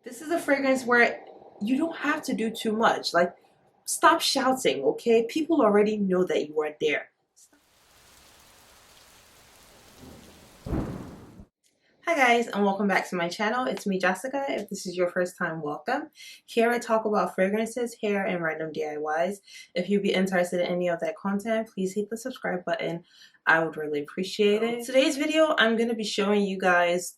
This is a fragrance where you don't have to do too much. Like, stop shouting, okay? People already know that you are there. Hi guys, and welcome back to my channel. It's me, Jessica. If this is your first time, welcome. Here I talk about fragrances, hair, and random DIYs. If you'd be interested in any of that content, please hit the subscribe button. I would really appreciate it. Today's video, I'm going to be showing you guys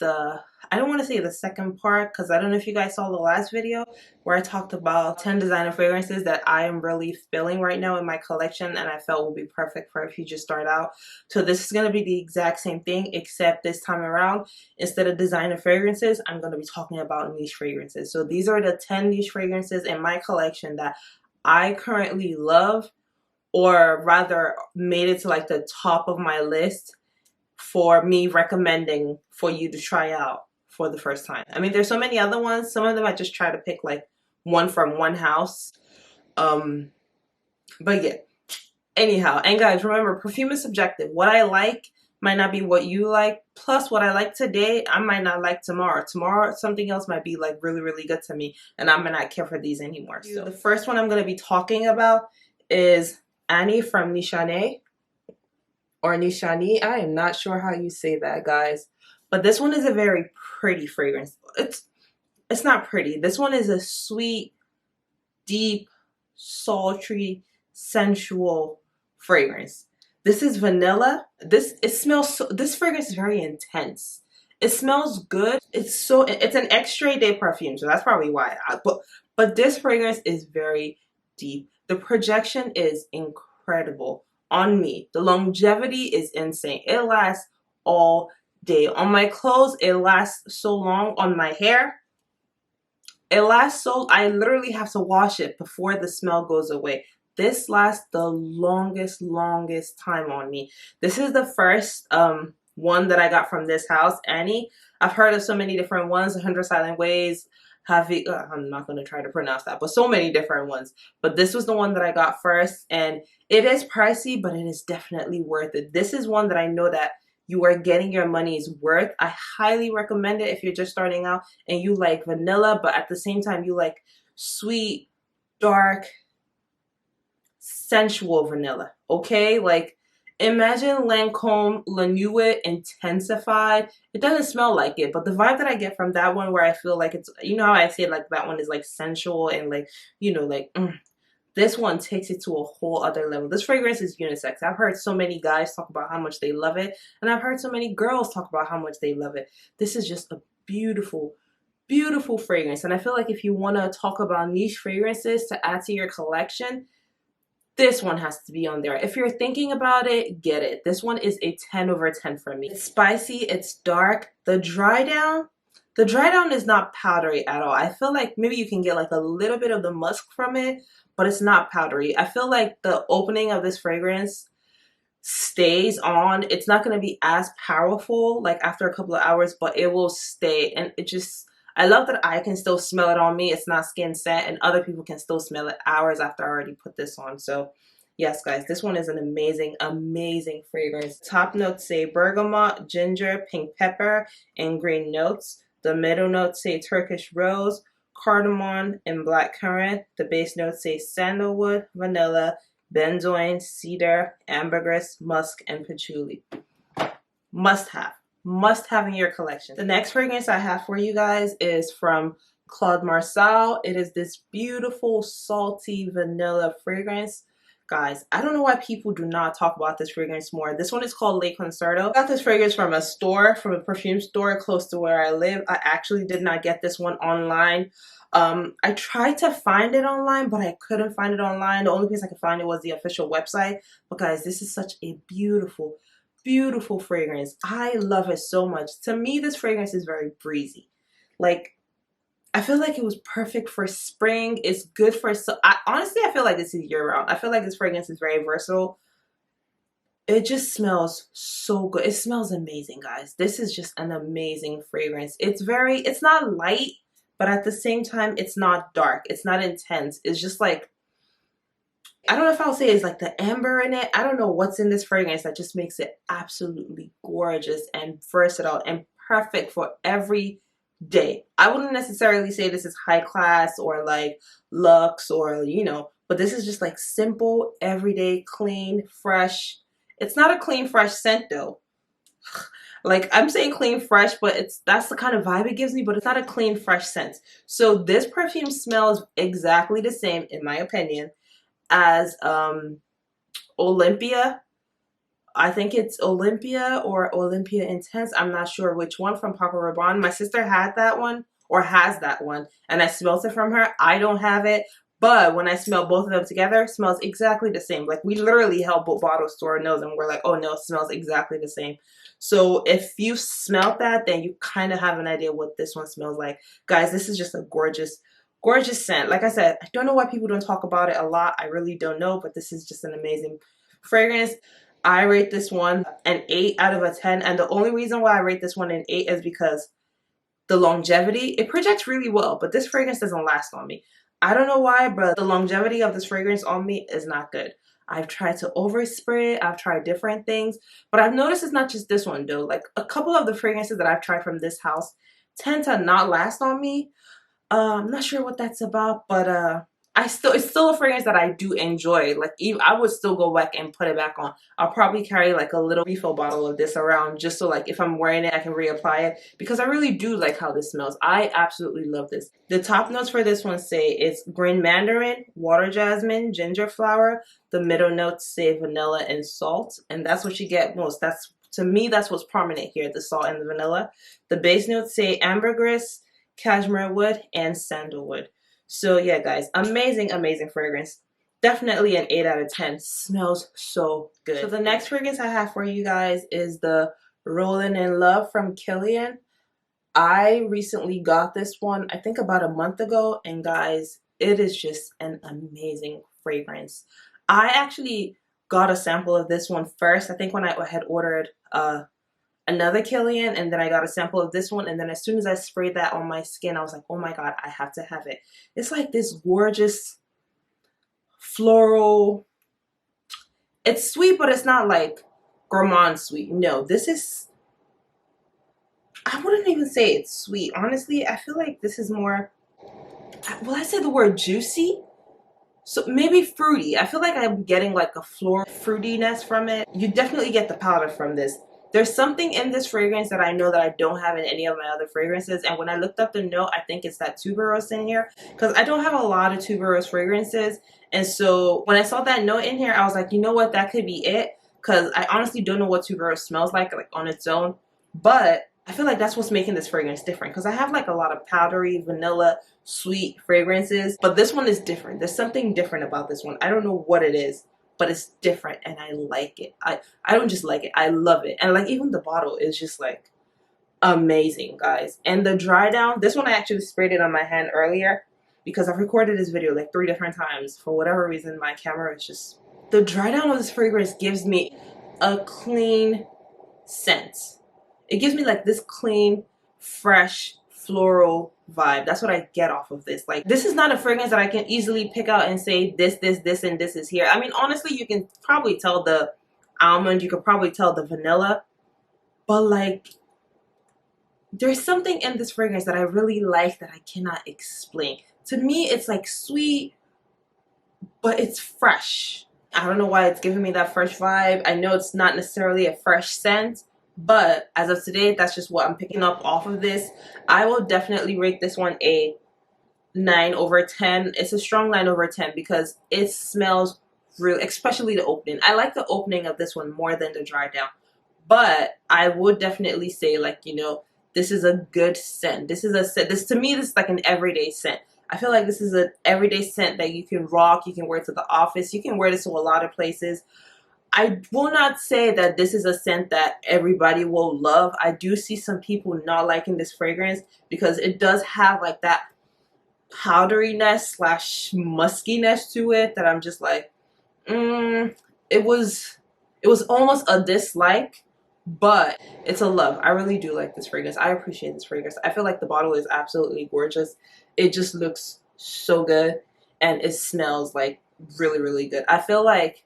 I don't want to say the second part because I don't know if you guys saw the last video where I talked about 10 designer fragrances that I am really feeling right now in my collection and I felt would be perfect for if you just start out. So this is going to be the exact same thing, except this time around, instead of designer fragrances, I'm going to be talking about niche fragrances. So these are the 10 niche fragrances in my collection that I currently love, or rather made it to like the top of my list for me recommending for you to try out for the first time. I mean, there's so many other ones. Some of them I just try to pick like one from one house. But yeah. Anyhow, and guys, remember, perfume is subjective. What I like might not be what you like. Plus, what I like today, I might not like tomorrow. Tomorrow, something else might be like really, really good to me, and I might not care for these anymore. So the first one I'm going to be talking about is Annie from Nishane, or Nishane. I am not sure how you say that, guys. But this one is a very pretty fragrance. It's not pretty. This one is a sweet, deep, sultry, sensual fragrance. This is vanilla. This fragrance is very intense. It smells good. It's an extrait de perfume, so that's probably why. But this fragrance is very deep. The projection is incredible on me. The longevity is insane. It lasts all day. On my clothes, it lasts so long. On my hair, it lasts so, I literally have to wash it before the smell goes away. This lasts the longest time on me. This is the first one that I got from this house, Annie. I've heard of so many different ones, 100 Silent Ways, I'm not going to try to pronounce that, but so many different ones. But this was the one that I got first, and it is pricey, but it is definitely worth it. This is one that I know that you are getting your money's worth. I highly recommend it if you're just starting out and you like vanilla, but at the same time you like sweet, dark, sensual vanilla. Okay, like imagine Lancome La Nuit intensified. It doesn't smell like it, but the vibe that I get from that one, where I feel like it's, you know how I say like that one is like sensual and like, you know, like this one takes it to a whole other level. This fragrance is unisex. I've heard so many guys talk about how much they love it, and I've heard so many girls talk about how much they love it. This is just a beautiful, beautiful fragrance, and I feel like if you want to talk about niche fragrances to add to your collection, this one has to be on there. If you're thinking about it, get it. This one is a 10 over 10 for me. It's spicy, it's dark. The dry down is not powdery at all. I feel like maybe you can get like a little bit of the musk from it, but it's not powdery. I feel like the opening of this fragrance stays on. It's not going to be as powerful like after a couple of hours, but it will stay. And it just, I love that I can still smell it on me. It's not skin scent, and other people can still smell it hours after I already put this on. So yes, guys, this one is an amazing, amazing fragrance. Top notes say bergamot, ginger, pink pepper, and green notes. The middle notes say Turkish rose, cardamom, and blackcurrant. The base notes say sandalwood, vanilla, benzoin, cedar, ambergris, musk, and patchouli. Must have in your collection. The next fragrance I have for you guys is from Claude Marsal. It is this beautiful salty vanilla fragrance. Guys, I don't know why people do not talk about this fragrance more. This one is called Le Concerto. I got this fragrance from a perfume store close to where I live. I actually did not get this one online. I tried to find it online, but I couldn't find it online. The only place I could find it was the official website. But guys, this is such a beautiful, beautiful fragrance. I love it so much. To me, this fragrance is very breezy. Like, I feel like it was perfect for spring. It's good for, honestly, I feel like this is year round. I feel like this fragrance is very versatile. It just smells so good. It smells amazing, guys. This is just an amazing fragrance. It's not light, but at the same time, it's not dark. It's not intense. It's just like, I don't know if I'll say it's like the amber in it. I don't know what's in this fragrance that just makes it absolutely gorgeous and versatile and perfect for every day. I wouldn't necessarily say this is high class or like luxe or, you know, but this is just like simple, everyday, clean, fresh. It's not a clean, fresh scent though. Like I'm saying clean, fresh, but that's the kind of vibe it gives me, but it's not a clean, fresh scent. So this perfume smells exactly the same, in my opinion, as Olympia. I think it's Olympia or Olympia Intense. I'm not sure which one from Paco Rabanne. My sister had that one or has that one, and I smelled it from her. I don't have it, but when I smell both of them together, it smells exactly the same. Like we literally held both bottles to our nose and we're like, oh no, it smells exactly the same. So if you smelled that, then you kind of have an idea what this one smells like. Guys, this is just a gorgeous, gorgeous scent. Like I said, I don't know why people don't talk about it a lot. I really don't know, but this is just an amazing fragrance. I rate this one an 8 out of a 10. And the only reason why I rate this one an 8 is because the longevity, it projects really well, but this fragrance doesn't last on me. I don't know why, but the longevity of this fragrance on me is not good. I've tried to overspray it. I've tried different things, but I've noticed it's not just this one though. Like a couple of the fragrances that I've tried from this house tend to not last on me. I'm not sure what that's about, but it's still a fragrance that I do enjoy. Like even I would still go back and put it back on. I'll probably carry like a little refill bottle of this around just so like if I'm wearing it I can reapply it because I really do like how this smells. I absolutely love this. The top notes for this one say it's green mandarin, water jasmine, ginger flower. The middle notes say vanilla and salt, and that's what you get most. That's, to me, that's what's prominent here, the salt and the vanilla. The base notes say ambergris, cashmere wood, and sandalwood. So yeah, guys, amazing, amazing fragrance. Definitely an 8 out of 10. Smells so good. So the next fragrance I have for you guys is the Rollin' in Love from Killian. I recently got this one, I think about a month ago, and guys, it is just an amazing fragrance. I actually got a sample of this one first. I think when I had ordered another Killian, and then I got a sample of this one, and then as soon as I sprayed that on my skin, I was like, oh my god, I have to have it. It's like this gorgeous floral, it's sweet, but it's not like gourmand sweet. No, this is, I wouldn't even say it's sweet. Honestly, I feel like this is more, well, I said the word juicy, so maybe fruity. I feel like I'm getting like a floral fruitiness from it. You definitely get the powder from this. There's something in this fragrance that I know that I don't have in any of my other fragrances, and when I looked up the note, I think it's that tuberose in here, because I don't have a lot of tuberose fragrances, and so when I saw that note in here, I was like, you know what, that could be it, because I honestly don't know what tuberose smells like on its own, but I feel like that's what's making this fragrance different, because I have like a lot of powdery, vanilla, sweet fragrances, but this one is different. There's something different about this one. I don't know what it is, but it's different and I like it. I don't just like it, I love it. And like even the bottle is just like amazing, guys. And the dry down, this one I actually sprayed it on my hand earlier because I've recorded this video like 3 different times. For whatever reason, my camera is just, the dry down of this fragrance gives me a clean scent. It gives me like this clean, fresh, floral vibe. That's what I get off of this. Like, this is not a fragrance that I can easily pick out and say this, and this is here. I mean, honestly, you can probably tell the almond, you could probably tell the vanilla, but like, there's something in this fragrance that I really like that I cannot explain. To me, it's like sweet, but it's fresh. I don't know why it's giving me that fresh vibe. I know it's not necessarily a fresh scent, but as of today, that's just what I'm picking up off of this. I will definitely rate this one a 9 over 10. It's a strong 9 over 10 because it smells real, especially the opening. I like the opening of this one more than the dry down, but I would definitely say, like, you know, this is a good scent. This is a scent. This, to me, this is like an everyday scent. I feel like this is an everyday scent that you can rock. You can wear to the office. You can wear this to a lot of places. I will not say that this is a scent that everybody will love. I do see some people not liking this fragrance because it does have like that powderiness slash muskiness to it that I'm just like, it was almost a dislike, but it's a love. I really do like this fragrance. I appreciate this fragrance. I feel like the bottle is absolutely gorgeous. It just looks so good and it smells like really, really good. I feel like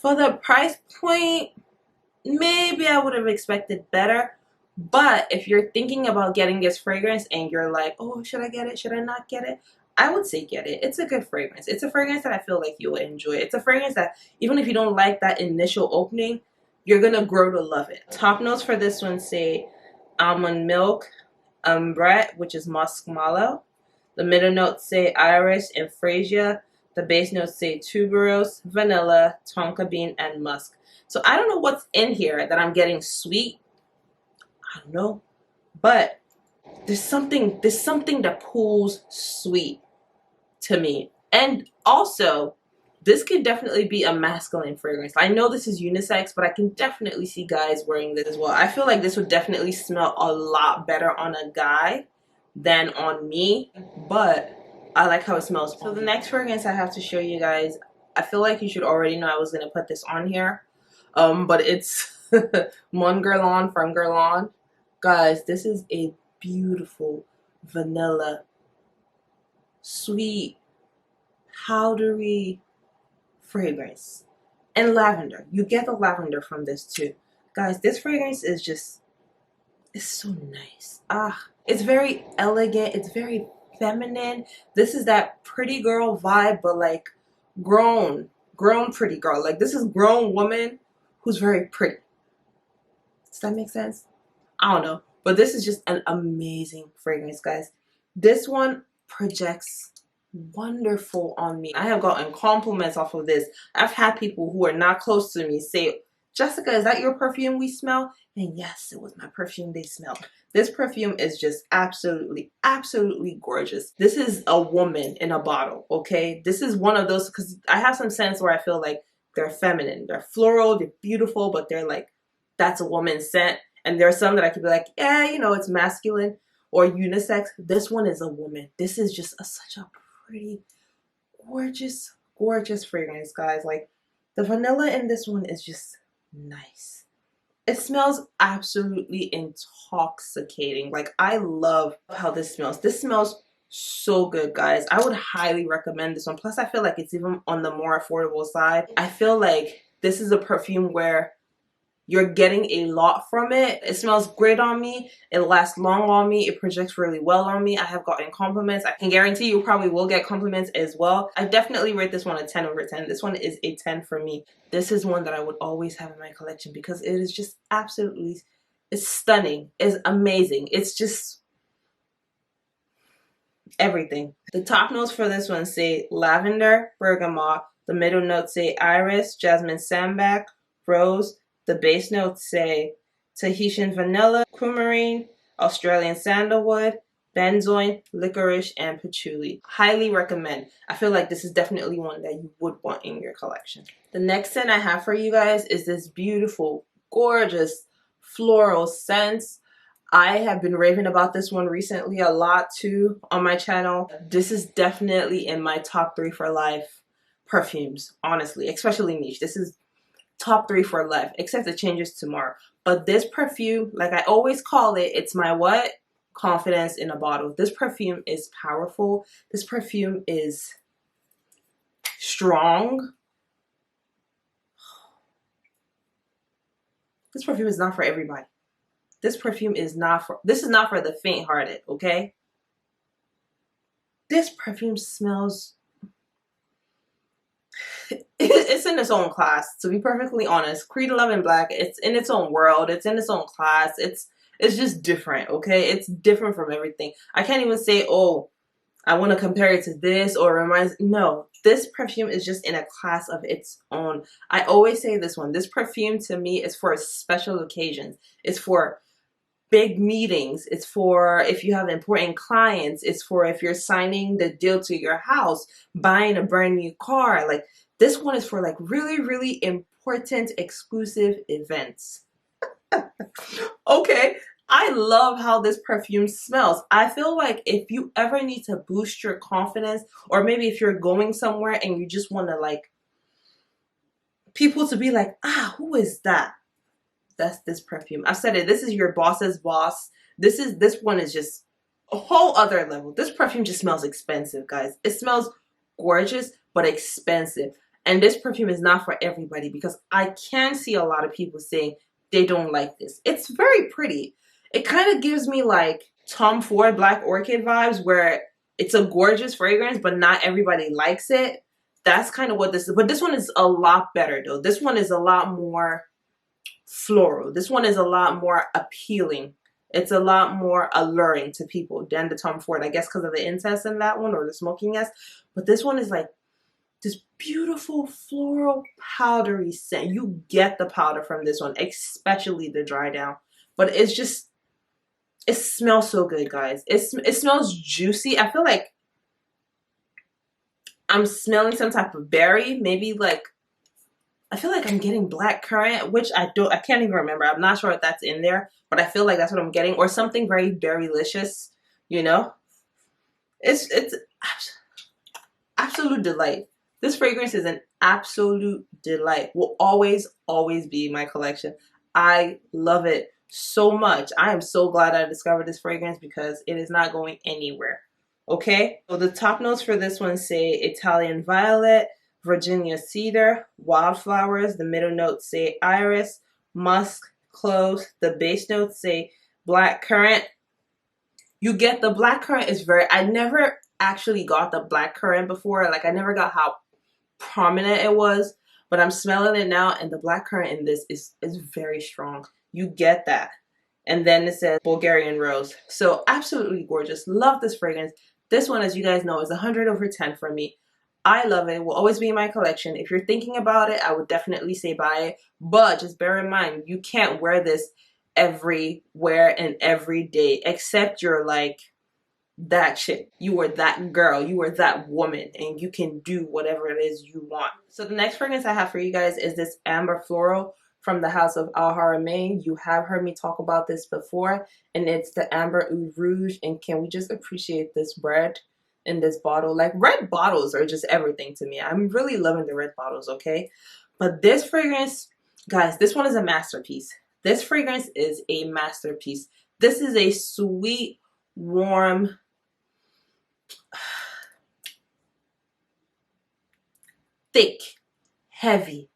for the price point, maybe I would have expected better, But if you're thinking about getting this fragrance and you're like, oh, should I get it? Should I not get it? I would say get it. It's a good fragrance. It's a fragrance that I feel like you'll enjoy. It's a fragrance that even if you don't like that initial opening, you're going to grow to love it. Top notes for this one say almond milk, umbrette, which is musk mallow. The middle notes say iris and freesia. The base notes say tuberose, vanilla, tonka bean, and musk. So I don't know what's in here that I'm getting sweet. I don't know, but there's something that pulls sweet to me. And also, this could definitely be a masculine fragrance. I know this is unisex, but I can definitely see guys wearing this as well. I feel like this would definitely smell a lot better on a guy than on me, but I like how it smells. So the next fragrance I have to show you guys, I feel like you should already know I was going to put this on here, but it's Mon Guerlain from Guerlain. Guys, this is a beautiful vanilla, sweet, powdery fragrance. And lavender. You get the lavender from this too. Guys, this fragrance is just, it's so nice. It's very elegant. It's very feminine. This is that pretty girl vibe, but like grown pretty girl. Like this is grown woman who's very pretty. Does that make sense? I don't know. But this is just an amazing fragrance, guys. This one projects wonderful on me. I have gotten compliments off of this. I've had people who are not close to me say, Jessica, is that your perfume we smell? And yes, it was my perfume they smelled. This perfume is just absolutely, absolutely gorgeous. This is a woman in a bottle, okay? This is one of those, because I have some scents where I feel like they're feminine. They're floral, they're beautiful, but they're like, that's a woman's scent. And there are some that I could be like, yeah, you know, it's masculine or unisex. This one is a woman. This is just such a pretty, gorgeous, gorgeous fragrance, guys. Like the vanilla in this one is just nice. It smells absolutely intoxicating. Like I love how this smells. This smells so good, guys. I would highly recommend this one. Plus I feel like it's even on the more affordable side. I feel like this is a perfume where you're getting a lot from it. It smells great on me. It lasts long on me. It projects really well on me. I have gotten compliments. I can guarantee you probably will get compliments as well. I definitely rate this one a 10 over 10. This one is a 10 for me. This is one that I would always have in my collection because it is just absolutely, it's stunning. It's amazing. It's just everything. The top notes for this one say lavender, bergamot. The middle notes say iris, jasmine sambac, rose. The base notes say Tahitian vanilla, coumarine, Australian sandalwood, benzoin, licorice, and patchouli. Highly recommend. I feel like this is definitely one that you would want in your collection. The next scent I have for you guys is this beautiful, gorgeous Floral Sense. I have been raving about this one recently a lot too on my channel. This is definitely in my top 3 for life perfumes, honestly, especially niche. This is top 3 for life, except it changes tomorrow. But this perfume, like I always call it, it's my what? Confidence in a bottle. This perfume is powerful. This perfume is strong. This perfume is not for everybody. This perfume is not for, this is not for the faint-hearted, okay? This perfume smells, it's in its own class, to be perfectly honest. Creed 11 Black, it's in its own world. It's in its own class. It's just different, okay? It's different from everything. I can't even say, oh, I want to compare it to this or reminds, no. This perfume is just in a class of its own. I always say this one. This perfume to me is for special occasions. It's for big meetings. It's for if you have important clients. It's for if you're signing the deal to your house, buying a brand new car. Like this one is for like really, really important exclusive events. Okay. I love how this perfume smells. I feel like if you ever need to boost your confidence, or maybe if you're going somewhere and you just want to like people to be like, ah, who is that? That's this perfume. I've said it. This is your boss's boss. This one is just a whole other level. This perfume just smells expensive, guys. It smells gorgeous, but expensive. And this perfume is not for everybody because I can see a lot of people saying they don't like this. It's very pretty. It kind of gives me like Tom Ford Black Orchid vibes, where it's a gorgeous fragrance, but not everybody likes it. That's kind of what this is. But this one is a lot better though. This one is a lot more floral. This one is a lot more appealing. It's a lot more alluring to people than the Tom Ford, I guess because of the incense in that one, or the smokiness. But this one is like this beautiful floral powdery scent. You get the powder from this one, especially the dry down. But it's just, it smells so good, guys. It smells juicy. I feel like I'm smelling some type of berry. Maybe like, I feel like I'm getting black currant, which I can't even remember. I'm not sure if that's in there, but I feel like that's what I'm getting. Or something very berrylicious, you know? It's absolute delight. This fragrance is an absolute delight. Will always, always be in my collection. I love it so much. I am so glad I discovered this fragrance because it is not going anywhere. Okay? So the top notes for this one say Italian violet, Virginia cedar, wildflowers. The middle notes say iris, musk, cloves. The base notes say black currant. You get the black currant is very, I never actually got the black currant before. Like I never got how prominent it was, but I'm smelling it now, and the black currant in this is very strong. You get that. And then it says Bulgarian rose. So absolutely gorgeous. Love this fragrance. This one, as you guys know, is 100/10 for me. I love it. It will always be in my collection. If you're thinking about it, I would definitely say buy it. But just bear in mind, you can't wear this everywhere and every day, except you're like that chick. You are that girl. You are that woman, and you can do whatever it is you want. So the next fragrance I have for you guys is this amber floral from the house of haramain. You have heard me talk about this before, and it's the amber Oud Rouge. And can we just appreciate this red in this bottle? Like, red bottles are just everything to me. I'm really loving the red bottles, okay? But this fragrance, guys, this one is a masterpiece. This fragrance is a masterpiece. This is a sweet, warm, thick, heavy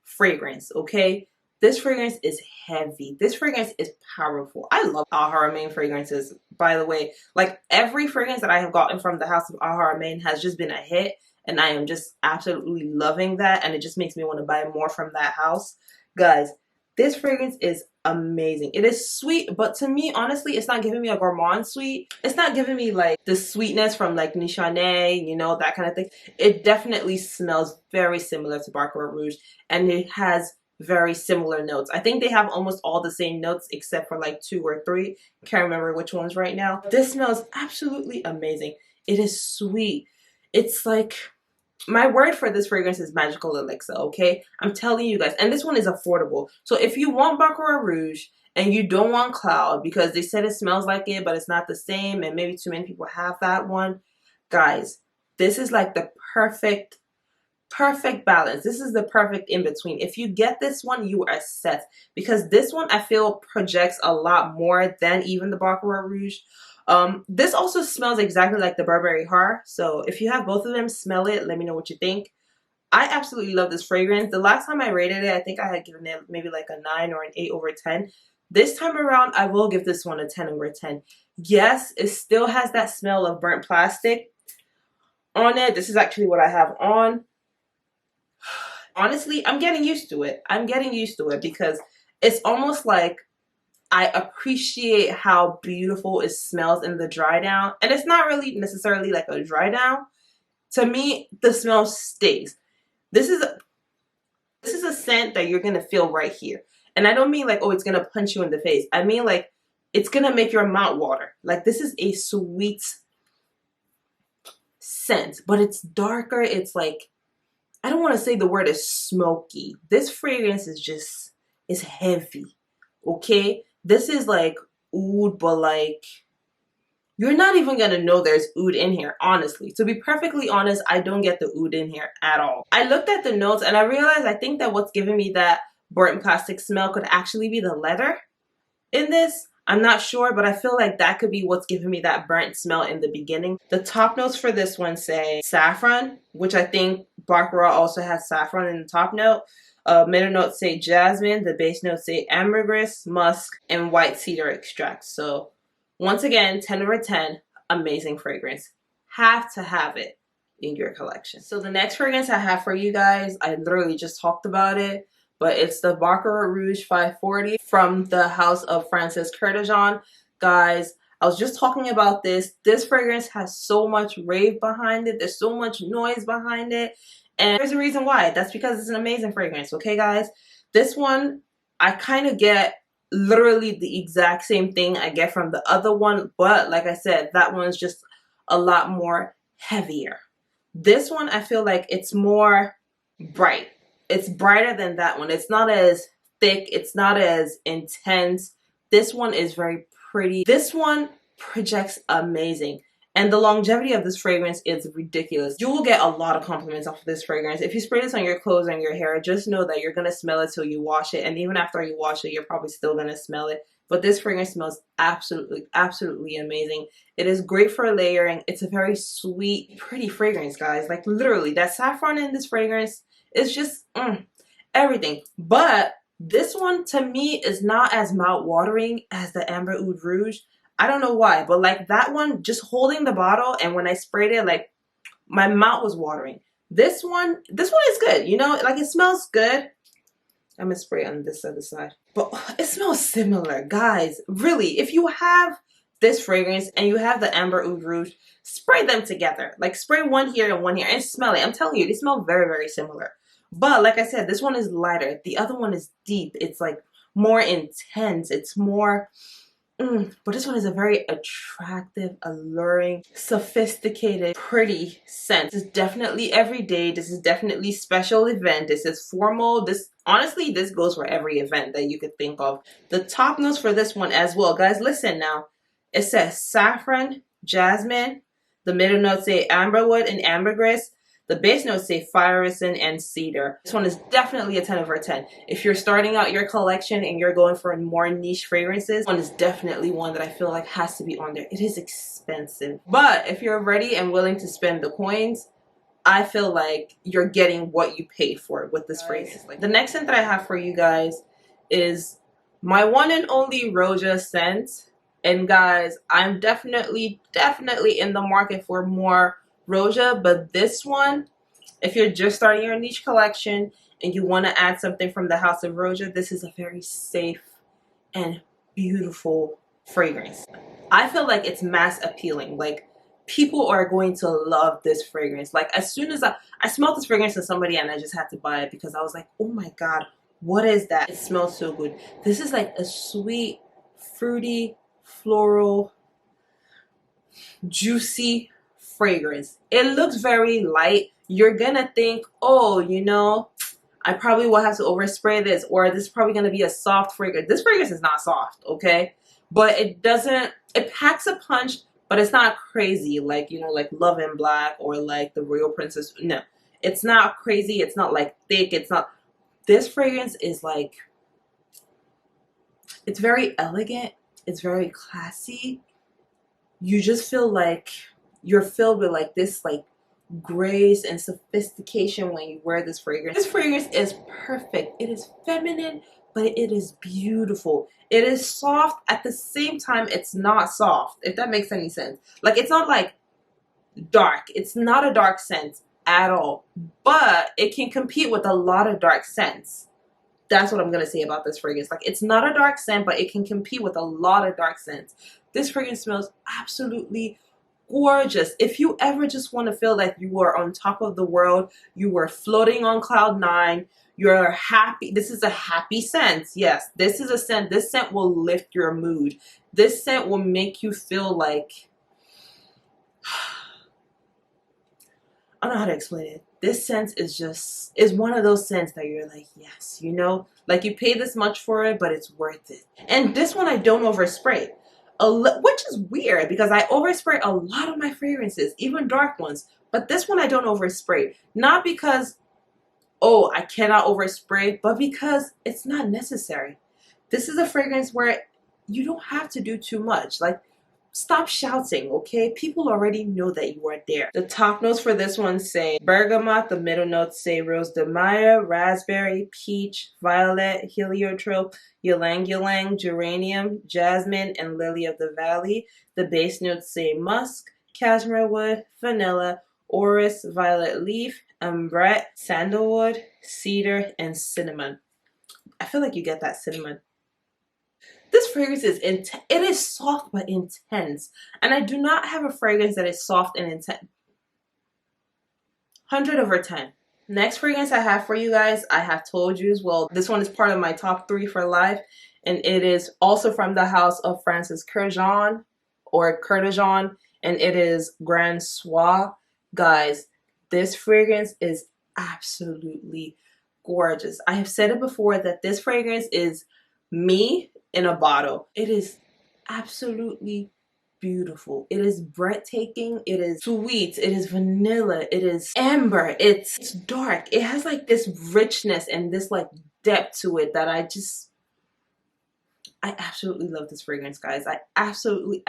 fragrance, okay? This fragrance is heavy. This fragrance is powerful. I love haramain fragrances, by the way. Like, every fragrance that I have gotten from the house of haramain has just been a hit, and I am just absolutely loving that, and it just makes me want to buy more from that house. Guys, this fragrance is amazing. It is sweet, but to me, honestly, it's not giving me a gourmand sweet. It's not giving me like the sweetness from like Nishane, you know, that kind of thing. It definitely smells very similar to Baccarat Rouge, and it has very similar notes. I think they have almost all the same notes except for like 2 or 3. Can't remember which ones right now. This smells absolutely amazing. It is sweet. It's like, my word for this fragrance is magical elixir, okay? I'm telling you guys. And this one is affordable. So if you want Baccarat Rouge and you don't want Cloud because they said it smells like it, but it's not the same, and maybe too many people have that one, guys, this is like the perfect balance. This is the perfect in between. If you get this one, you are set, because this one I feel projects a lot more than even the Baccarat Rouge. This also smells exactly like the Burberry Har. So if you have both of them, smell it. Let me know what you think. I absolutely love this fragrance. The last time I rated it, I think I had given it maybe like a 9 or an 8/10. This time around, I will give this one a 10/10. Yes, it still has that smell of burnt plastic on it. This is actually what I have on. Honestly, I'm getting used to it. I'm getting used to it because it's almost like I appreciate how beautiful it smells in the dry down. And it's not really necessarily like a dry down. To me, the smell stays. This is a scent that you're going to feel right here. And I don't mean like, oh, it's going to punch you in the face. I mean like, it's going to make your mouth water. Like, this is a sweet scent, but it's darker. It's like, I don't want to say the word is smoky. This fragrance is just, it's heavy. Okay? This is like oud, but like, you're not even gonna know there's oud in here, honestly. To be perfectly honest, I don't get the oud in here at all. I looked at the notes and I realized I think that what's giving me that burnt plastic smell could actually be the leather in this. I'm not sure, but I feel like that could be what's giving me that burnt smell in the beginning. The top notes for this one say saffron, which I think Baccarat also has saffron in the top note. Middle notes say jasmine. The base notes say ambergris, musk, and white cedar extract. So once again, 10 over 10, amazing fragrance. Have to have it in your collection. So the next fragrance I have for you guys, I literally just talked about it, but it's the Baccarat Rouge 540 from the house of Francis Curtijon. Guys, I was just talking about this. This fragrance has so much rave behind it. There's so much noise behind it. And there's a reason why. That's because it's an amazing fragrance, okay guys? This one, I kind of get literally the exact same thing I get from the other one, but like I said, that one's just a lot more heavier. This one, I feel like it's more bright. It's brighter than that one. It's not as thick. It's not as intense. This one is very pretty. This one projects amazing. And the longevity of this fragrance is ridiculous. You will get a lot of compliments off of this fragrance. If you spray this on your clothes and your hair, just know that you're going to smell it till you wash it. And even after you wash it, you're probably still going to smell it. But this fragrance smells absolutely, absolutely amazing. It is great for layering. It's a very sweet, pretty fragrance, guys. Like literally, that saffron in this fragrance is just everything. But this one, to me, is not as mouth-watering as the Amber Oud Rouge. I don't know why, but like that one, just holding the bottle and when I sprayed it, like my mouth was watering. This one is good. You know, like it smells good. I'm gonna spray on this other side, but it smells similar, guys. Really, if you have this fragrance and you have the Amber Oud Rouge, spray them together. Like spray one here and one here and smell it. I'm telling you, they smell very, very similar. But like I said, this one is lighter. The other one is deep. It's like more intense. It's more. But this one is a very attractive, alluring, sophisticated, pretty scent. This is definitely everyday. This is definitely special event. This is formal. This honestly, this goes for every event that you could think of. The top notes for this one as well, guys. Listen now. It says saffron, jasmine. The middle notes say amberwood and ambergris. The base notes say fire-resin and cedar. This one is definitely a 10 over 10. If you're starting out your collection and you're going for more niche fragrances, this one is definitely one that I feel like has to be on there. It is expensive. But if you're ready and willing to spend the coins, I feel like you're getting what you paid for with this fragrance. Like the next scent that I have for you guys is my one and only Roja scent. And guys, I'm definitely in the market for more Roja, but this one, if you're just starting your niche collection and you want to add something from the house of Roja, this is a very safe and beautiful fragrance. I feel like it's mass appealing. Like people are going to love this fragrance. Like as soon as I smelled this fragrance to somebody and I just had to buy it because I was like, oh my god, what is that? It smells so good. This is like a sweet, fruity, floral, juicy fragrance. It looks very light. You're gonna think, oh, you know, I probably will have to overspray this, or this is probably gonna be a soft fragrance. This fragrance is not soft, okay? But it packs a punch, but it's not crazy like, you know, like Love in Black or like the Royal Princess. No, it's not crazy. It's not like thick. It's not. This fragrance is like, it's very elegant. It's very classy. You just feel like you're filled with like this like grace and sophistication when you wear this fragrance. This fragrance is perfect. It is feminine, but it is beautiful. It is soft at the same time. It's not soft, if that makes any sense. Like it's not like dark. It's not a dark scent at all, but it can compete with a lot of dark scents. That's what I'm gonna say about this fragrance. Like it's not a dark scent, but it can compete with a lot of dark scents. This fragrance smells absolutely gorgeous. If you ever just want to feel like you are on top of the world, you were floating on cloud nine, you're happy. This is a happy scent. Yes, this is a scent. This scent will lift your mood. This scent will make you feel like, I don't know how to explain it. This scent is one of those scents that you're like, yes, you know, like you pay this much for it, but it's worth it. And this one I don't overspray. Which is weird because I overspray a lot of my fragrances, even dark ones. But this one I don't overspray. Not because, oh, I cannot overspray, but because it's not necessary. This is a fragrance where you don't have to do too much. Like stop shouting, okay? People already know that you are there. The top notes for this one say bergamot. The middle notes say rose de maille, raspberry, peach, violet, heliotrope, ylang ylang, geranium, jasmine, and lily of the valley. The base notes say musk, cashmere wood, vanilla, orris, violet leaf, ambrette, sandalwood, cedar, and cinnamon. I feel like you get that cinnamon. This fragrance is intense. It is soft but intense. And I do not have a fragrance that is soft and intense. 100 over 10. Next fragrance I have for you guys, I have told you as well. This one is part of my top 3 for life. And it is also from the house of Francis Kurkdjian or Kurkdjian. And it is Grand Soir. Guys, this fragrance is absolutely gorgeous. I have said it before that this fragrance is me in a bottle. It is absolutely beautiful. It is breathtaking. It is sweet. It is vanilla. It is amber. It's dark. It has like this richness and this like depth to it that I absolutely love this fragrance, guys. I absolutely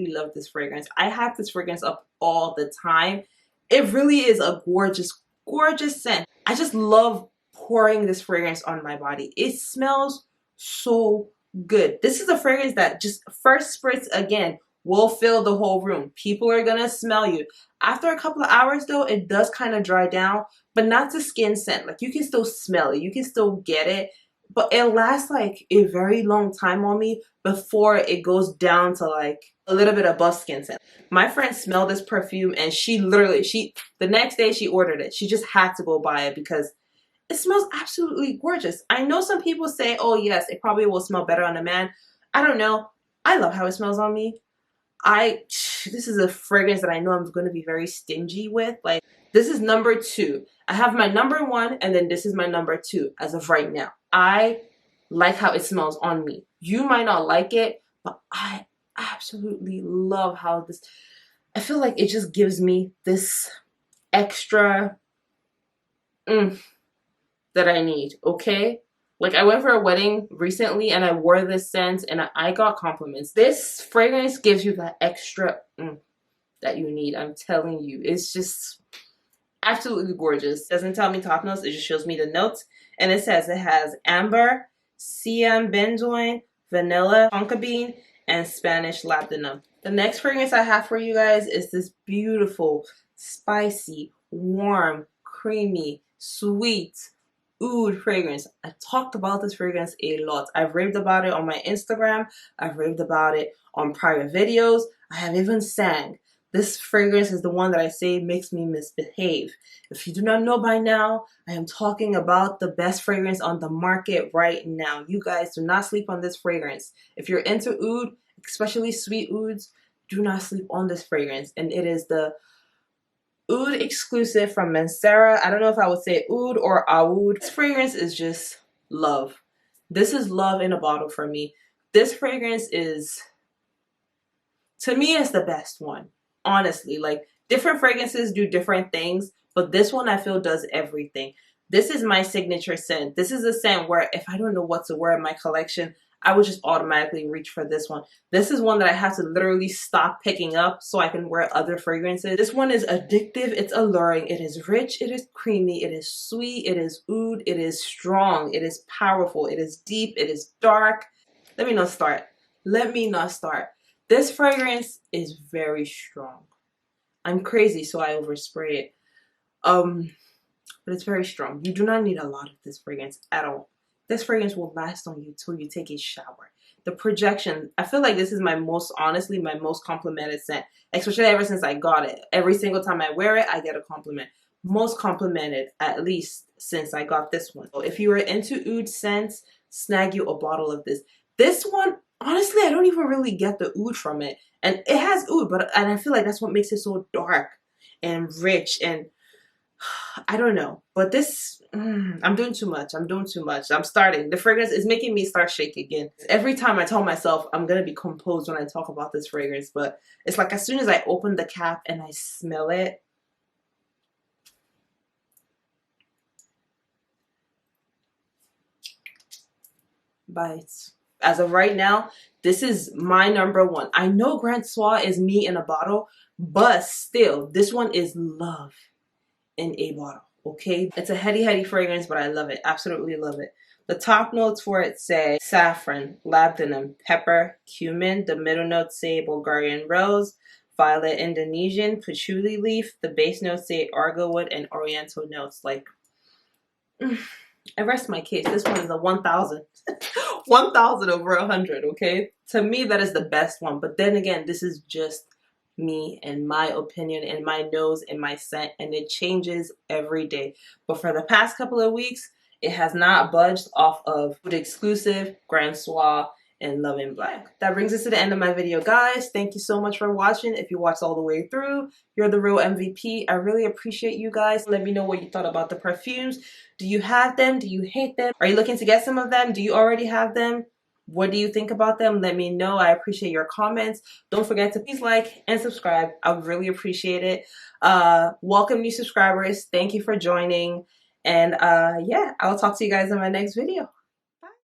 love this fragrance. I have this fragrance up all the time. It really is a gorgeous, gorgeous scent. I just love pouring this fragrance on my body. It smells so good. This is a fragrance that just first spritz again will fill the whole room. People are gonna smell you. After a couple of hours though, it does kind of dry down, but not the skin scent. Like you can still smell it, you can still get it, but it lasts like a very long time on me before it goes down to like a little bit above skin scent. My friend smelled this perfume and she the next day she ordered it. She just had to go buy it because it smells absolutely gorgeous. I know some people say, oh yes, it probably will smell better on a man. I don't know. I love how it smells on me. This is a fragrance that I know I'm going to be very stingy with. Like, this is number 2. I have my number 1 and then this is my number 2 as of right now. I like how it smells on me. You might not like it, but I absolutely love how this, I feel like it just gives me this extra that I need, okay? Like I went for a wedding recently and I wore this scent and I got compliments. This fragrance gives you that extra that you need. I'm telling you, it's just absolutely gorgeous. It doesn't tell me top notes, it just shows me the notes. And it says it has amber, siam benzoin, vanilla, tonka bean, and Spanish labdanum. The next fragrance I have for you guys is this beautiful, spicy, warm, creamy, sweet Oud fragrance. I talked about this fragrance a lot. I've raved about it on my Instagram. I've raved about it on prior videos. I have even sang. This fragrance is the one that I say makes me misbehave. If you do not know by now, I am talking about the best fragrance on the market right now. You guys do not sleep on this fragrance. If you're into Oud, especially sweet Ouds, do not sleep on this fragrance. And it is the Oud Exclusif from Mancera. I don't know if I would say Oud or Aoud. This fragrance is just love. This is love in a bottle for me. This fragrance is, to me, it's the best one. Honestly, like different fragrances do different things, but this one I feel does everything. This is my signature scent. This is a scent where if I don't know what to wear in my collection, I would just automatically reach for this one. This is one that I have to literally stop picking up so I can wear other fragrances. This one is addictive. It's alluring. It is rich. It is creamy. It is sweet. It is oud. It is strong. It is powerful. It is deep. It is dark. Let me not start. Let me not start. This fragrance is very strong. I'm crazy, so I overspray it. But it's very strong. You do not need a lot of this fragrance at all. This fragrance will last on you till you take a shower. The projection, I feel like this is my most, honestly, my most complimented scent. Especially ever since I got it. Every single time I wear it, I get a compliment. Most complimented, at least, since I got this one. So if you are into oud scents, snag you a bottle of this. This one, honestly, I don't even really get the oud from it. And it has oud, and I feel like that's what makes it so dark and rich and I don't know, but this, I'm doing too much. I'm doing too much. I'm starting. The fragrance is making me start shaking again. Every time I tell myself I'm going to be composed when I talk about this fragrance, but it's like as soon as I open the cap and I smell it, bites. As of right now, This is my number one. I know Grand Soir is me in a bottle, but still, this one is love in a bottle, okay? It's a heady fragrance, but I love it. Absolutely love it. The top notes for it say saffron, labdanum, pepper, cumin. The middle notes say Bulgarian rose, violet Indonesian, patchouli leaf. The base notes say argilwood and oriental notes. Like, I rest my case. This one is a 1,000. 1,000 over 100, okay? To me, that is the best one. But then again, this is just me and my opinion and my nose and my scent, and it changes every day. But for the past couple of weeks, it has not budged off of Oud Exclusif, Grand Soir, and Love in Black. That brings us to the end of my video, guys. Thank you so much for watching. If you watched all the way through, you're the real MVP. I really appreciate you guys. Let me know what you thought about the perfumes. Do you have them? Do you hate them? Are you looking to get some of them? Do you already have them? What do you think about them? Let me know. I appreciate your comments. Don't forget to please like and subscribe. I would really appreciate it. Welcome new subscribers. Thank you for joining. And yeah, I'll talk to you guys in my next video.